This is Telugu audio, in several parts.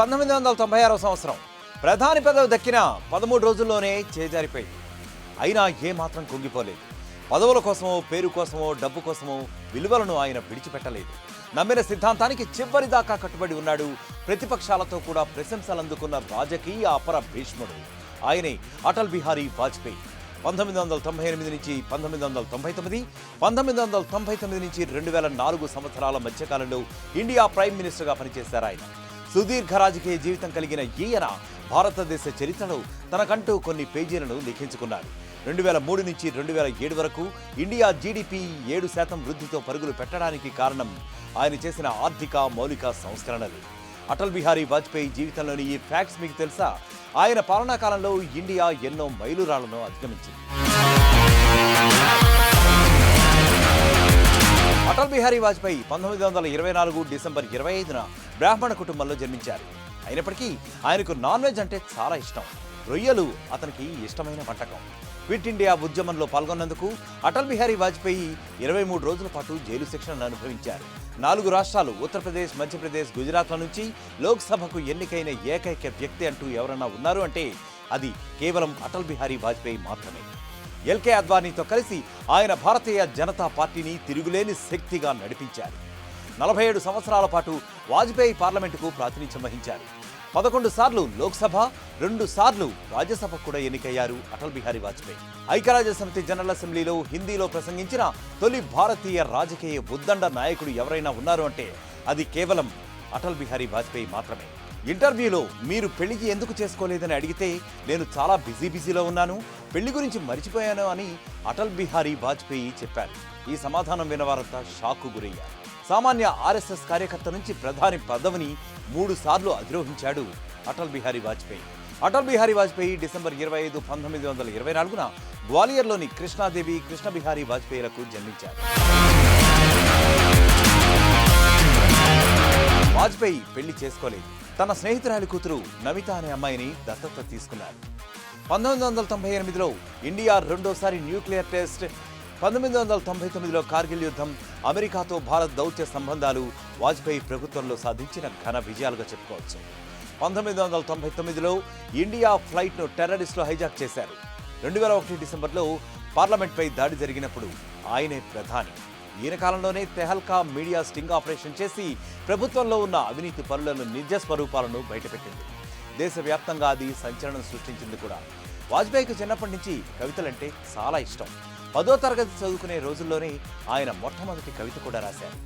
1996 సంవత్సరం ప్రధాని పదవి దక్కిన 13 రోజుల్లోనే చేజారిపోయింది. అయినా ఏమాత్రం కుంగిపోలేదు. పదవుల కోసమో, పేరు కోసమో, డబ్బు కోసమో విలువలను ఆయన విడిచిపెట్టలేదు. నమ్మిన సిద్ధాంతానికి చివరి దాకా కట్టుబడి ఉన్నాడు. ప్రతిపక్షాలతో కూడా ప్రశంసలు అందుకున్న రాజకీయ అపర భీష్ముడు ఆయనే అటల్ బిహారీ వాజ్పేయి. 1998 నుంచి 1999, 1999 నుంచి 2004 సంవత్సరాల మధ్యకాలంలో ఇండియా ప్రైమ్ మినిస్టర్గా పనిచేశారు ఆయన. సుదీర్ఘ రాజకీయ జీవితం కలిగిన ఈయన భారతదేశ చరిత్రలో తనకంటూ కొన్ని పేజీలను లిఖించుకున్నారు. 2003 నుంచి 2007 వరకు ఇండియా జీడీపీ 7% వృద్ధితో పరుగులు పెట్టడానికి కారణం ఆయన చేసిన ఆర్థిక మౌలిక సంస్కరణలు. అటల్ బిహారీ వాజ్పేయి జీవితంలోని ఈ ఫ్యాక్ట్స్ మీకు తెలుసా? ఆయన పాలనా కాలంలో ఇండియా ఎన్నో మైలురాళ్లను అధిగమించింది. అటల్ బిహారీ వాజ్పేయి 1924 డిసెంబర్ 25న బ్రాహ్మణ కుటుంబంలో జన్మించారు. అయినప్పటికీ ఆయనకు నాన్ వెజ్ అంటే చాలా ఇష్టం. రొయ్యలు అతనికి ఇష్టమైన వంటకం. క్విట్ ఇండియా ఉద్యమంలో పాల్గొన్నందుకు అటల్ బిహారీ వాజ్పేయి 23 రోజుల పాటు జైలు శిక్షను అనుభవించారు. 4 రాష్ట్రాలు ఉత్తరప్రదేశ్, మధ్యప్రదేశ్, గుజరాత్ల నుంచి లోక్సభకు ఎన్నికైన ఏకైక వ్యక్తి అంటూ ఎవరన్నా ఉన్నారు అంటే అది కేవలం అటల్ బిహారీ వాజ్పేయి మాత్రమే. ఎల్కే అద్వానీతో కలిసి ఆయన భారతీయ జనతా పార్టీని తిరుగులేని శక్తిగా నడిపించారు. 47 సంవత్సరాల పాటు వాజ్పేయి పార్లమెంటుకు ప్రాతినిధ్యం వహించారు. 11 సార్లు లోక్సభ, 2 సార్లు రాజ్యసభకు కూడా ఎన్నికయ్యారు అటల్ బిహారీ వాజ్పేయి. ఐక్యరాజ్య సమితి జనరల్ అసెంబ్లీలో హిందీలో ప్రసంగించిన తొలి భారతీయ రాజకీయ ఉద్దండ నాయకుడు ఎవరైనా ఉన్నారు అంటే అది కేవలం అటల్ బిహారీ వాజ్పేయి మాత్రమే. ఇంటర్వ్యూలో మీరు పెళ్లికి ఎందుకు చేసుకోలేదని అడిగితే నేను చాలా బిజీలో ఉన్నాను, పెళ్లి గురించి మర్చిపోయాను అని అటల్ బిహారీ వాజ్పేయి చెప్పారు. ఈ సమాధానం వినవారంతా షాక్కు గురయ్యారు. సామాన్య ఆర్ఎస్ఎస్ కార్యకర్త నుంచి ప్రధాని పదవిని 3 సార్లు అధిరోహించాడు అటల్ బిహారీ వాజ్పేయి. అటల్ బిహారీ వాజ్పేయి డిసెంబర్ 25, 1924న గ్వాలియర్లోని కృష్ణాదేవి, కృష్ణ బిహారీ వాజ్పేయిలకు జన్మించారు. వాజ్పేయి పెళ్లి చేసుకోలేదు. తన స్నేహితురాలి కూతురు నమిత అనే అమ్మాయిని దత్తత తీసుకున్నారు. 1998లో ఇండియా రెండోసారి న్యూక్లియర్ టెస్ట్, 1999లో కార్గిల్ యుద్ధం, అమెరికాతో భారత్ దౌత్య సంబంధాలు వాజ్పేయి ప్రభుత్వంలో సాధించిన ఘన విజయాలుగా చెప్పుకోవచ్చు. 1999లో ఇండియా ఫ్లైట్ను టెర్రరిస్టులు హైజాక్ చేశారు. 2001 డిసెంబర్లో పార్లమెంట్పై దాడి జరిగినప్పుడు ఆయనే ప్రధాని. ఈయన కాలంలోనే తెహల్కా మీడియా స్టింగ్ ఆపరేషన్ చేసి ప్రభుత్వంలో ఉన్న అవినీతి పనులను, నిజ స్వరూపాలను బయటపెట్టింది. దేశవ్యాప్తంగా అది సంచలనం సృష్టించింది కూడా. వాజ్పేయికి చిన్నప్పటి నుంచి కవితలంటే చాలా ఇష్టం. 10వ తరగతి చదువుకునే రోజుల్లోనే ఆయన మొట్టమొదటి కవిత కూడా రాశారు.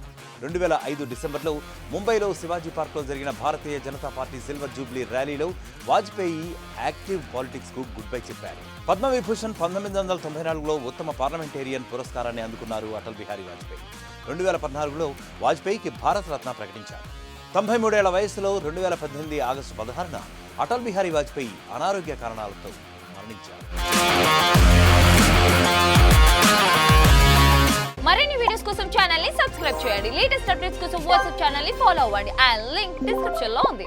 2005 డిసెంబర్లో ముంబైలో శివాజీ పార్క్లో జరిగిన Bharatiya Janata party silver Jubilee ర్యాలీలో వాజ్పేయి యాక్టివ్ పాలిటిక్స్కు గుడ్ బై చెప్పారు. పద్మవిభూషణ్ 1994లో ఉత్తమ పార్లమెంటేరియన్ పురస్కారాన్ని అందుకున్నారు అటల్ బిహారీ వాజ్పేయి. 2014లో వాజ్పేయికి భారతరత్న ప్రకటించారు. 93 ఏళ్ల వయసులో 2018 ఆగస్టు 16న అటల్ బిహారీ వాజ్పేయి అనారోగ్య కారణాలతో మరణించారు. మరిన్ని వీడియోస్ కోసం ఛానల్ ని సబ్స్క్రైబ్ చేయండి. లేటెస్ట్ అప్డేట్స్ కోసం వాట్సాప్ ఛానల్ ని ఫాలో అవ్వండి. ఆ లింక్ డిస్క్రిప్షన్ లో ఉంది.